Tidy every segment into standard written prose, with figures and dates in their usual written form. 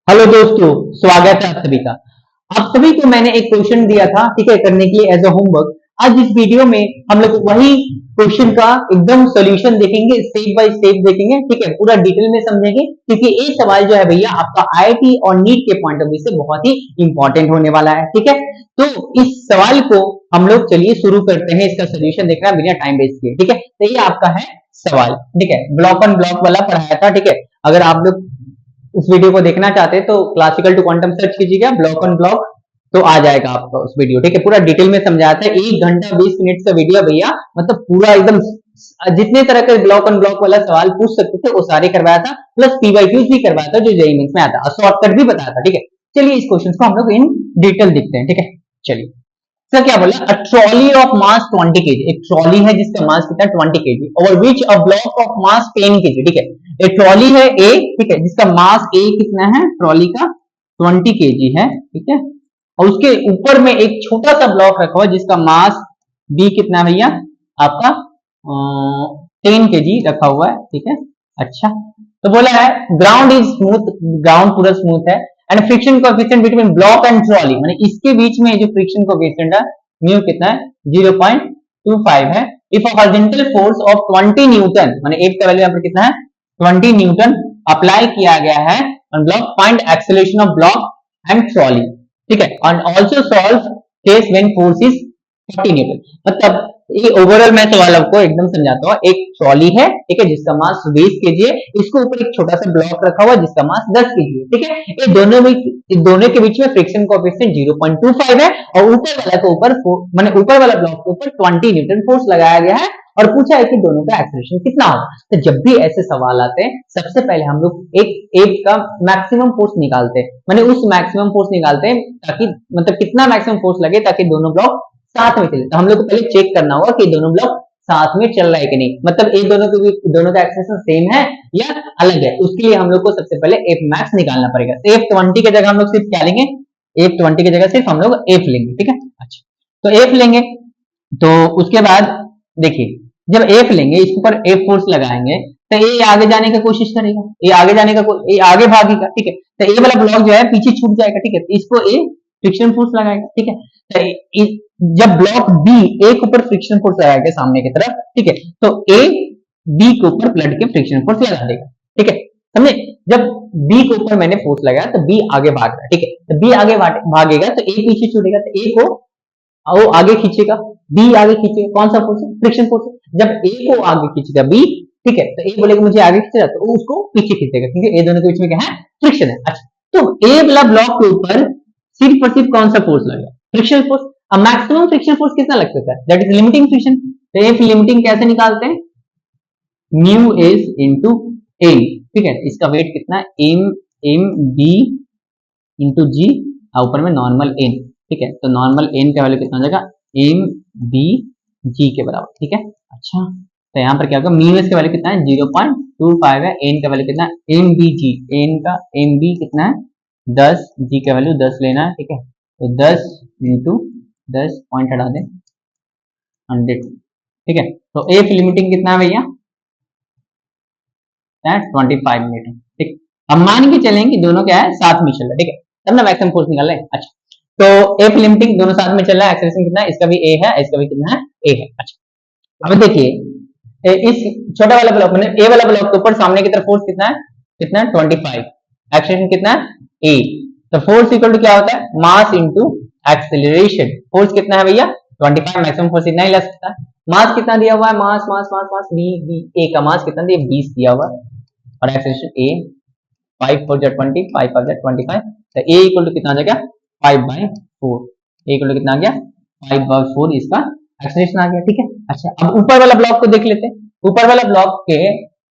Hello दोस्तों, स्वागत है आप सभी का। आप सभी को मैंने एक क्वेश्चन दिया था, ठीक है, करने के लिए एज अ होमवर्क। आज इस वीडियो में हम लोग वही क्वेश्चन का एकदम सॉल्यूशन देखेंगे, स्टेप बाय स्टेप देखेंगे, ठीक है, पूरा डिटेल में समझेंगे, क्योंकि ये सवाल जो है भैया आपका आईआईटी और नीट के पॉइंट ऑफ व्यू से बहुत ही इंपॉर्टेंट होने वाला है, ठीक है। तो इस सवाल को हम लोग चलिए शुरू करते हैं, इसका सोल्यूशन देखना बिना टाइम वेस्ट किए, ठीक है। तो ये आपका है सवाल, ठीक है, ब्लॉक ऑन ब्लॉक वाला पढ़ाया था, ठीक है। अगर आप लोग उस वीडियो को देखना चाहते हैं तो क्लासिकल टू क्वांटम सर्च कीजिएगा, ब्लॉक ऑन ब्लॉक, तो आ जाएगा आपका उस वीडियो, ठीक है। पूरा डिटेल में समझाता है, 1 घंटा 20 मिनट का वीडियो भैया, मतलब पूरा एकदम जितने तरह के ब्लॉक ऑन ब्लॉक वाला सवाल पूछ सकते थे वो सारे करवाया था, प्लस पीवाईक्यूज भी करवाया था जो जेईई मेंस में आता है, शॉर्टकट भी बताया था, ठीक है। चलिए इस क्वेश्चन को हम लोग इन डिटेल देखते हैं, ठीक है। चलिए इसका क्या बोला, a trolley of mass 20 KG, एक ट्रॉली है जिसका मास कितना है 20 KG, over which a block of mass 10 KG, ठीक है। एक ट्रॉली है ए, ठीक है, जिसका मास ए कितना है, ट्रॉली का 20 केजी है, ठीक है। और उसके ऊपर में एक छोटा सा ब्लॉक रखा हुआ है जिसका मास बी कितना है भैया, आपका 10 केजी रखा हुआ है, ठीक है। अच्छा, तो बोला है ग्राउंड इज स्मूथ, ग्राउंड पूरा स्मूथ है, and friction coefficient between block and trolley, माने इसके बीच में जो फ्रिक्शन कोएफिशिएंट है म्यू कितना है 0.25 है। If a horizontal force of 20 Newton, माने एक का वैल्यू यहां पर कितना है 20 न्यूटन अप्लाई किया गया है on block, find acceleration of block and trolley, ठीक है। और also solve case when force is 40 Newton. मतलब ये ओवरऑल मैं सवाल आपको एकदम समझाता हूँ। एक ट्रॉली है, ठीक है, जिसका मास 20 केजी है, इसके ऊपर एक छोटा सा ब्लॉक रखा हुआ है जिसका मास 10 केजी है, ठीक है। ये दोनों के बीच में फ्रिक्शन कोएफिशिएंट 0.25 है, और ऊपर वाला के ऊपर माने ऊपर वाला ब्लॉक के ऊपर 20 न्यूटन फोर्स लगाया गया है, और पूछा है कि दोनों का एक्सेलरेशन कितना होगा। तो जब भी ऐसे सवाल आते हैं सबसे पहले हम लोग एक का मैक्सिमम फोर्स निकालते हैं, माने उस मैक्सिमम फोर्स निकालते हैं ताकि मतलब कितना मैक्सिमम फोर्स लगे ताकि दोनों ब्लॉक साथ में चले। तो हम लोग को पहले चेक करना होगा कि दोनों ब्लॉक साथ में चल रहा है कि नहीं, मतलब एक दोनों का एक्सेलरेशन सेम है या अलग है। उसके लिए हम लोग को सबसे पहले एफ मैक्स निकालना पड़ेगा। तो एफ 20 की जगह हम लोग सिर्फ क्या लेंगे, एफ 20 की जगह सिर्फ हम लोग एफ लेंगे, ठीक है। अच्छा, तो एफ लेंगे, तो उसके बाद देखिए जब एफ लेंगे इसके ऊपर एफ फोर्स लगाएंगे तो ये आगे जाने की कोशिश करेगा, ये आगे जाने का ये आगे भागेगा, ठीक है। तो ये वाला ब्लॉक जो है पीछे छूट जाएगा, ठीक है। तो इसको ए फ्रिक्शन फोर्स लगाएगा, ठीक है। तो जब ब्लॉक बी ए के ऊपर फ्रिक्शन फोर्स लगाएगा सामने की तरफ, ठीक है, तो ए बी के ऊपर पलट के फ्रिक्शन फोर्स लगा देगा, ठीक है, समझे। जब बी के ऊपर मैंने फोर्स लगाया तो बी आगे भाग रहा है, ठीक है। तो बी आगे भागेगा तो ए पीछे छूटेगा, तो ए को वो आगे खींचेगा, बी आगे खींचेगा, कौन सा फोर्स है, फ्रिक्शन फोर्स है। जब ए को आगे खींचेगा बी, ठीक है, तो ए बोलेगा मुझे आगे खींचेगा तो वो उसको पीछे खींचेगा, क्योंकि ए दोनों के बीच में क्या है, फ्रिक्शन है। अच्छा, तो ए वाला ब्लॉक के ऊपर सिर्फ और सिर्फ कौन सा फोर्स लगेगा, फ्रिक्शन फोर्स। अब मैक्सिमम फ्रिक्शन फोर्स कितना लग सकता है, दैट इज लिमिटिंग फ्रिक्शन। तो एफ लिमिटिंग कैसे निकालते हैं, म्यू एस इंटू एन, ठीक है। इसका वेट कितना है एम एम बी इंटू जी, ऊपर में नॉर्मल एन, ठीक है। तो नॉर्मल एन का वैल्यू कितना हो जाएगा, एम बी जी के बराबर, ठीक है। अच्छा, तो यहाँ पर क्या होगा, म्यू एस का वैल्यू कितना है 0.25 है, एन का वैल्यू कितना है एम बी जी, एन का एम बी कितना है 10, जी का वैल्यू 10 लेना है, ठीक है। तो 10 इंटू 10 पॉइंट हटा दें 100, ठीक है। तो एफ लिमिटिंग कितना है भैया 25 मीटर, ठीक। अब मान के चलें कि दोनों क्या है साथ में चल रहा है, ठीक है, तब ना मैक्सिमम फोर्स निकाल लें। अच्छा, तो एफ लिमिटिंग दोनों साथ में चल रहा है, एक्सेलरेशन कितना है, इसका भी ए है, इसका भी कितना है ए है। अच्छा, अब देखिए इस छोटा वाला ब्लॉक में ए वाला ब्लॉक के ऊपर सामने की तरफ फोर्स कितना है 25, एक्सेलरेशन कितना है ए। तो फोर्स इक्वल टू क्या होता है, मास इंटू एक्सेलरेशन। फोर्स कितना है भैया 25, मैक्सिमम फोर्स इतना ही लग सकता है। मास कितना दिया हुआ है, मास मास मास मास बी बी, ए का मास कितना दिया 20 दिया हुआ है, और एक्सेलरेशन ए 5 4 20, 5 5 25, तो ए इक्वल टू कितना आ जाएगा 5/4, ए इक्वल टू कितना आ गया 5/4, इसका एक्सेलरेशन आ गया, ठीक है। अच्छा, अब ऊपर वाला ब्लॉक को देख लेते हैं। ऊपर वाला ब्लॉक के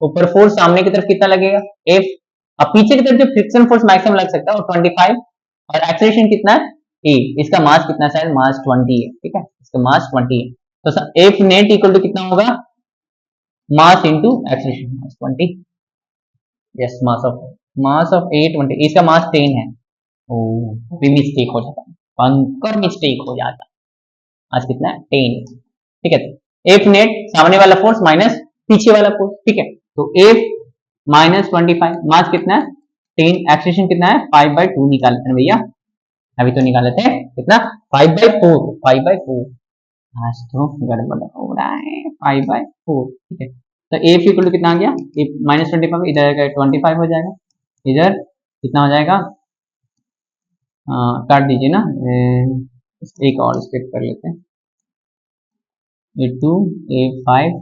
ऊपर फोर्स सामने की तरफ कितना लगेगा एफ, अब पीछे की तरफ जो फ्रिक्शन फोर्स मैक्सिमम लग सकता है वो 25, और एक्सेलरेशन कितना है ए, इसका मास कितना है, शायद मास 20 है, ठीक है, इसका मास 20 है। तो एफ नेट इक्वल टू कितना होगा, mass into acceleration, mass 20, yes, mass of A 20, इसका मास 10 है। ओ, भी मिस्टेक हो जाता है, पंकर मिस्टेक हो जाता है। मास कितना है 10, ठीक है। एफ नेट सामने वाला फोर्स माइनस पीछे वाला फोर्स, ठीक है। तो एफ -25, मास कितना है 10 एक्सेलेरेशन कितना है 5/2 निकालते हैं भैया, अभी तो निकाले थे कितना 5/4, 5/4 आज तो गड़बड़ हो रहा है 5/4 ठीक है। तो ए इक्वल टू कितना आ गया -25, इधर 25 हो जाएगा, इधर कितना हो जाएगा काट दीजिए ना, एक और स्टेप कर लेते हैं A2 A5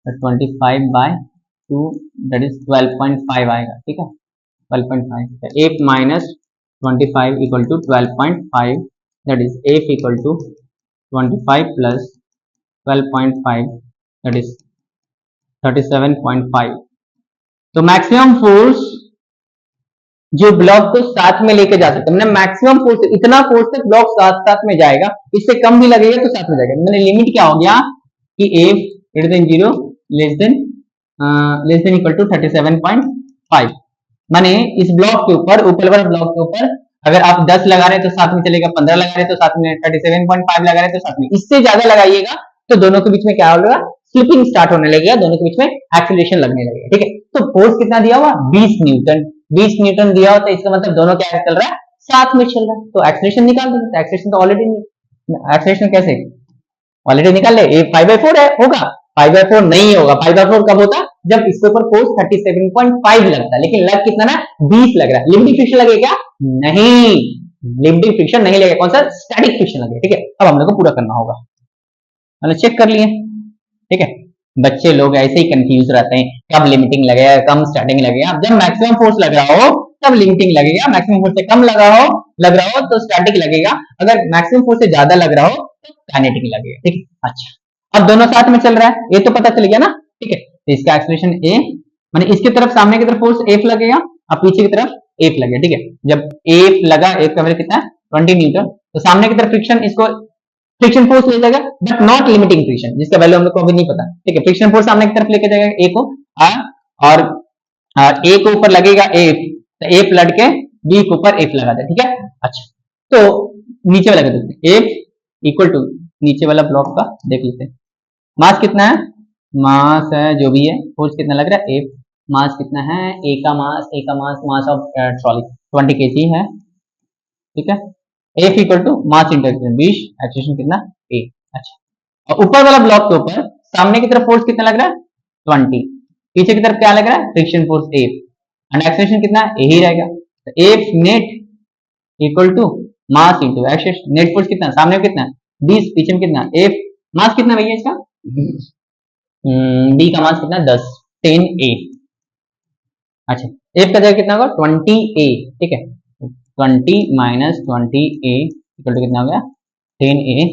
25/2 दैट इज 12.5 आएगा ठीक है 12.5 8 minus 25 equal to 12.5 that is 8 equal to 25 plus 12.5 that is 37.5। तो मैक्सिमम फोर्स जो ब्लॉक को साथ में लेके जा सकते हैं, मैंने मैक्सिमम फोर्स इतना फोर्स तक ब्लॉक साथ साथ में जाएगा, इससे कम भी लगेगा तो साथ में जाएगा। मैंने लिमिट क्या हो गया कि a greater than 0 less than equal to 37.5। माने इस ब्लॉक के ऊपर ऊपर वाले ब्लॉक के ऊपर अगर आप 10 लगा रहे हैं तो साथ में चलेगा, 15 लगा रहे हैं तो साथ में, 37.5 लगा रहे हैं तो साथ में, इससे ज्यादा लगाइएगा तो दोनों के बीच में क्या होगा स्लिपिंग स्टार्ट होने लगेगा, दोनों के बीच में एक्सीलरेशन लगने लगेगा ठीक है। तो फोर्स कितना दिया हुआ 20 न्यूटन, 20 न्यूटन दिया हो तो इसका मतलब दोनों क्या चल रहा है साथ में चल रहा है, तो एक्सीलरेशन निकाल देंगे। तो एक्सीलरेशन तो ऑलरेडी एक्सीलरेशन कैसे ऑलरेडी निकाल ले, ये 5/4 है होगा 5/4 नहीं होगा, 5/4 कब होता जब इसके ऊपर फोर्स 37.5 लगता है, लेकिन लग कितना ना 20 लग रहा है। लिमिटिंग फ्रिक्शन लगेगा क्या नहीं, लिमिटिंग फ्रिक्शन नहीं लगेगा, कौन सा स्टैटिक फ्रिक्शन लगेगा ठीक है। अब हम लोग को पूरा करना होगा, मैंने चेक कर लिए ठीक है। बच्चे लोग ऐसे ही कंफ्यूज रहते हैं कब लिमिटिंग लगेगा कब स्टार्टिंग लगेगा, जब मैक्सिमम फोर्स लग रहा हो तब लिमिटिंग लगेगा, मैक्सिमम फोर्स से कम लग रहा हो तो स्टैटिक लगेगा, अगर मैक्सिमम फोर्स से ज्यादा लग रहा हो तो काइनेटिक लगेगा ठीक है। अच्छा अब दोनों साथ में चल रहा है ये तो पता चल गया ना ठीक है। तो इसका एक्सीलरेशन a माने इसकी तरफ सामने की तरफ फोर्स F लगेगा और पीछे की तरफ F लगेगा ठीक है। जब F लगा F का वैल्यू कितना है 20 न्यूटन, तो सामने की तरफ फ्रिक्शन इसको फ्रिक्शन फोर्स ले जाएगा बट नॉट लिमिटिंग फ्रिक्शन, जिसका वैल्यू हम लोग को अभी नहीं पता ठीक है। फ्रिक्शन फोर्स सामने की तरफ लेके जाएगा a को और a को ऊपर लगेगा F, तो F लड़ के B के ऊपर F लगा दे ठीक है। अच्छा तो नीचे वाला कर देते हैं F इक्वल टू नीचे वाला ब्लॉक का देख लेते हैं, मास कितना है, मास है जो भी है, फोर्स कितना लग रहा है F, मास कितना है A का मास ऑफ ट्रॉली 20 kg है ठीक है। F equal to mass into acceleration 20, acceleration कितना A। अच्छा और ऊपर वाला ब्लॉक के ऊपर सामने की तरफ फोर्स कितना लग रहा है 20, पीछे की तरफ क्या लग रहा है friction force F and acceleration कितना A ही रहेगा। तो F net equal to mass into acceleration, net force कितना सामने में कितना 20, पीछे में कितना F, मास कितना भैया इसका B का मास कितना 10 10A। अच्छा F का जगह कितना होगा 20A ठीक है, 20 माइनस 20A इक्वल टू कितना हो गया 10A,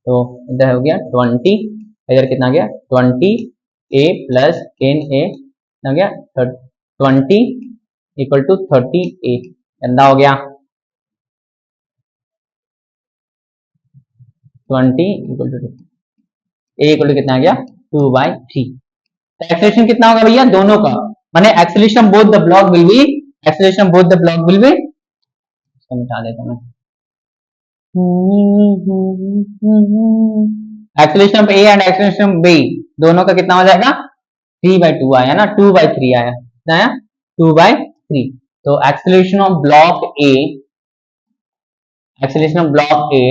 तो इधर हो गया 20, इधर कितना हो गया 20A प्लस 10A हो गया 20 इक्वल टू 30A, गंदा हो गया 20 equal to A equal to कितना आ गया 2/3। तो एक्सेलरेशन कितना होगा भैया दोनों का, माने acceleration both the block will be, acceleration both the block will be, इसको मिटा देता हूं मैं, acceleration of A and acceleration of B दोनों का कितना हो जाएगा 3/2 आया ना, 2/3 आया, कितना आया 2/3। तो acceleration of block A, acceleration of block A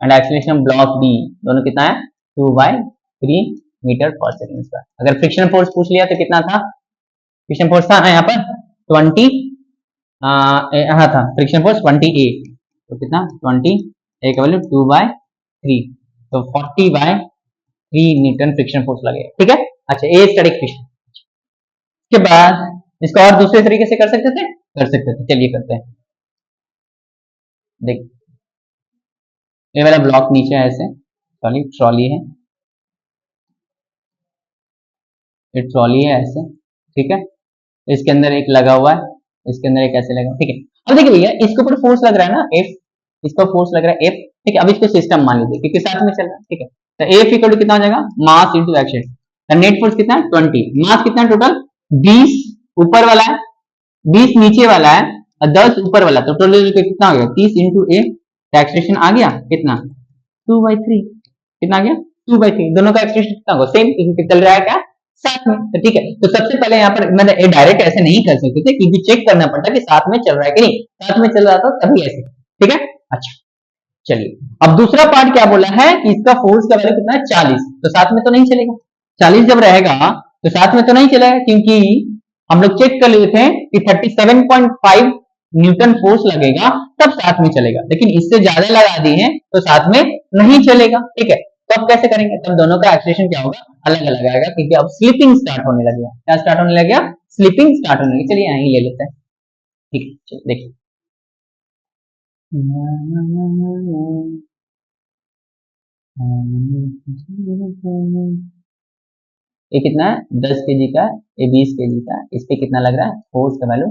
and acceleration of block B दोनों कितना है 2/3 मीटर पर सेकंड स्क्वायर। अगर फ्रिक्शन फोर्स पूछ लिया तो कितना था, फ्रिक्शन फोर्स था यहाँ पर 20 हाँ था फ्रिक्शन फोर्स 20A, तो कितना 20 A का वैल्यू 2/3, तो 40/3 न्यूटन फ्रिक्शन फोर्स लगेगा ठीक है। अच्छा ए स्टैटिक फ्रिक्शन के बाद इसको और दूसरे तरीके से कर सकते थे, चलिए करते हैं। देख ये वाला ब्लॉक नीचे है ऐसे, ट्रॉली है, ये ट्रॉली है ऐसे ठीक है, इसके अंदर एक लगा हुआ है, इसके अंदर एक ऐसे लगा ठीक है। अब देखिए भैया इसके ऊपर फोर्स लग रहा है ना F, इसका फोर्स लग रहा है F ठीक है। अब इसको सिस्टम मान लीजिए क्योंकि साथ में चल रहा है ठीक है। तो F इक्वल टू कितना हो जाएगा मास इंटू एक्सीलरेशन, तो नेट फोर्स कितना है 20, मास कितना है टोटल 20 ऊपर वाला है 20 नीचे वाला है और 10 ऊपर वाला, तो टोटल कितना हो गया 30 इंटू A, एक्सीलरेशन आ गया कितना 2/3, कितना आ गया 2/3, दोनों का एक्सीलरेशन कितना होगा सेम, चल रहा है क्या साथ में। तो ठीक है, तो सबसे पहले यहाँ पर मैंने डायरेक्ट ऐसे नहीं कर सकते थे क्योंकि चेक करना पड़ता कि साथ में चल रहा है कि नहीं, साथ में चल रहा था तभी ऐसे। ठीक है, अच्छा चलिए अब दूसरा पार्ट क्या बोला है कि इसका फोर्स का वैल्यू कितना है 40, तो साथ में तो नहीं चलेगा। 40 जब रहेगा तो साथ में तो नहीं चलेगा क्योंकि हम लोग चेक कर लिए थे कि 37.5 न्यूटन फोर्स लगेगा तब साथ में चलेगा, लेकिन इससे ज्यादा लगा दिए हैं तो साथ में नहीं चलेगा। ठीक है, तो अब कैसे करेंगे, तब दोनों का एक्सेलरेशन क्या होगा, अलग अलग आएगा क्योंकि अब स्लिपिंग स्टार्ट होने लगेगा। क्या स्टार्ट होने लगेगा, स्लिपिंग स्टार्ट होने लगेगा। चलिए यहीं ले लेते हैं। ठीक है, देखिए ये कितना है 10 केजी का, ये 20 केजी का, इस पे कितना लग रहा है फोर्स का वैल्यू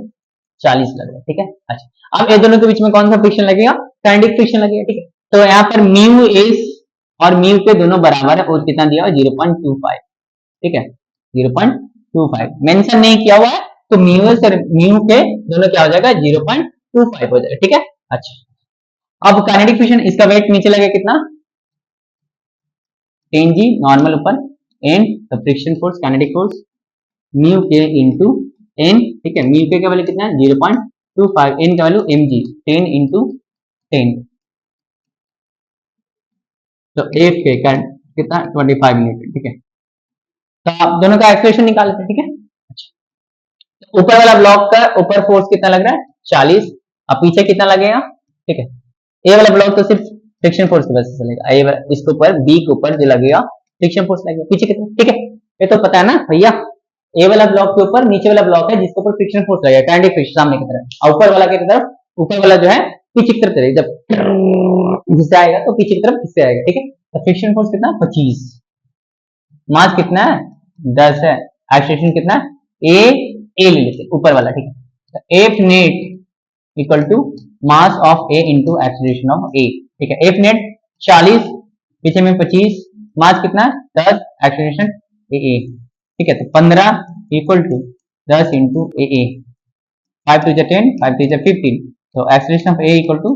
40 लग रहा है। ठीक है, अच्छा अब ये दोनों के बीच में कौन सा फ्रिक्शन लगेगा, काइनेटिक फ्रिक्शन लगेगा। ठीक है, तो यहाँ पर म्यू एस और म्यू के दोनों बराबर है और कितना दिया हुआ 0.25। ठीक है, 0.25 मेंशन नहीं किया हुआ है, तो म्यू एस और म्यू के दोनों क्या हो जाएगा 0.25 हो जाएगा। ठीक है, अच्छा अब काइनेटिक फ्रिक्शन, इसका वेट नीचे लगेगा कितना 10 जी नॉर्मल ऊपर, and the friction force kinetic force mu के इनटू एन। ठीक है, म्यू के का वैल्यू कितना है 0.25, एन का वैल्यू mg 10 इनटू 10, तो एफ के का कितना 25 न्यूटन। ठीक है, तो आप दोनों का एक्सप्रेशन निकाल लेते हैं। ठीक है, अच्छा ऊपर वाला ब्लॉक का ऊपर फोर्स कितना लग रहा है 40, अब पीछे कितना लगेगा। ठीक है, ए वाला ब्लॉक तो सिर्फ फ्रिक्शन फोर्स की वजह से चलेगा, ए इसके ऊपर बी के ऊपर जो लगेगा फ्रिक्शन फोर्स लगेगा, पीछे कितना। ठीक है, ये तो पता है ना भैया, ए वाला ब्लॉक के ऊपर नीचे वाला ब्लॉक है जिसके ऊपर फ्रिक्शन फोर्स लगेगा काइनेटिक फ्रिक्शन सामने की तरफ, और ऊपर वाला की तरफ, ऊपर वाला जो है पीछे की तरफ चलेगा, जब जिससे आएगा तो पीछे की तरफ इससे आएगा। ठीक है, तो फ्रिक्शन फोर्स कितना 25, मास कितना है 10 है, एक्सेलरेशन कितना है ए ले लेते ऊपर वाला। ठीक है, तो F net equal to mass of A into acceleration of A. ठीक है, एफ नेट 40, पीछे में 25, मास कितना 10, एक्सेलरेशन ए। ठीक है, तो 15 equal to 10 into A, 5 to 10, 5 to 15, तो acceleration of A equal to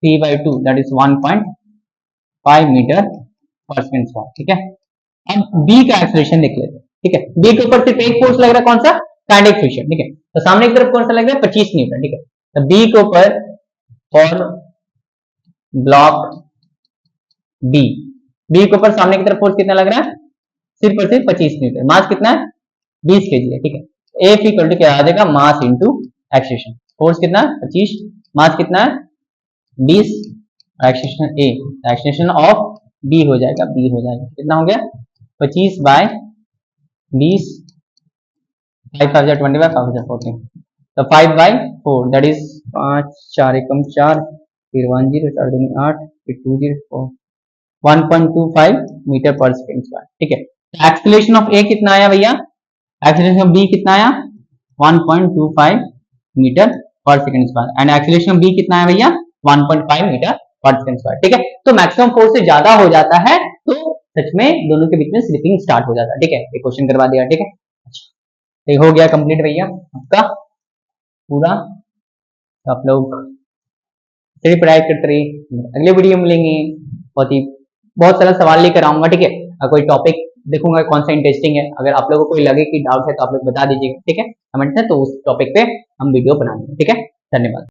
3/2 that is 1.5 metre per second square. ठीक है, अब बी का एक्सेलरेशन देख लेते हैं। ठीक है, बी के ऊपर सिर्फ एक फोर्स लग रहा है, कौन सा काइनेटिक फ्रिक्शन। ठीक है, तो सामने की तरफ कौन सा लग रहा है 25 न्यूटन। ठीक है, तो बी के ऊपर फॉर ब्लॉक बी, बी के ऊपर सामने की तरफ फोर्स कितना लग रहा है सिर्फ और सिर्फ 25 न्यूटन, मास कितना है 20 केजी है। ठीक है, एफ इक्वल टू क्या आ जाएगा मास इंटू एक्सेलरेशन, फोर्स कितना 25, मास कितना है 20, acceleration A, acceleration of B हो जाएगा, बी हो जाएगा कितना हो गया 25 बाय 20, 5 5 25 5 14, तो 5/4 दैट इज 5 4 एकम 4, फिर 1 0 4 2 8, फिर 2 0 4, 1.25 मीटर पर सेकंड स्क्वायर। ठीक है, एक्सेलरेशन ऑफ ए कितना आया भैया, एक्सेलरेशन ऑफ बी कितना आया 1.25 metre per second square, and acceleration of B कितना आया भैया 1.5 मीटर पर सेकंड स्क्वायर। ठीक है, तो मैक्सिमम फोर्स से ज्यादा हो जाता है तो सच में दोनों के बीच में स्लिपिंग स्टार्ट हो जाता है। ठीक है, ये क्वेश्चन करवा दिया। ठीक है, अच्छा तो हो गया कंप्लीट भैया आपका पूरा, तो आप लोग सही पढ़ाई करते रहिए, अगले वीडियो में मिलेंगे, बहुत सारा सवाल लेकर आऊंगा। ठीक है, कोई टॉपिक देखूंगा कौन सा इंटरेस्टिंग है, अगर आप लोगों को कोई लगे कि डाउट है तो आप लोग बता दीजिएगा। ठीक है, कमेंट में, तो उस टॉपिक पे हम वीडियो बनाएंगे। ठीक है, धन्यवाद।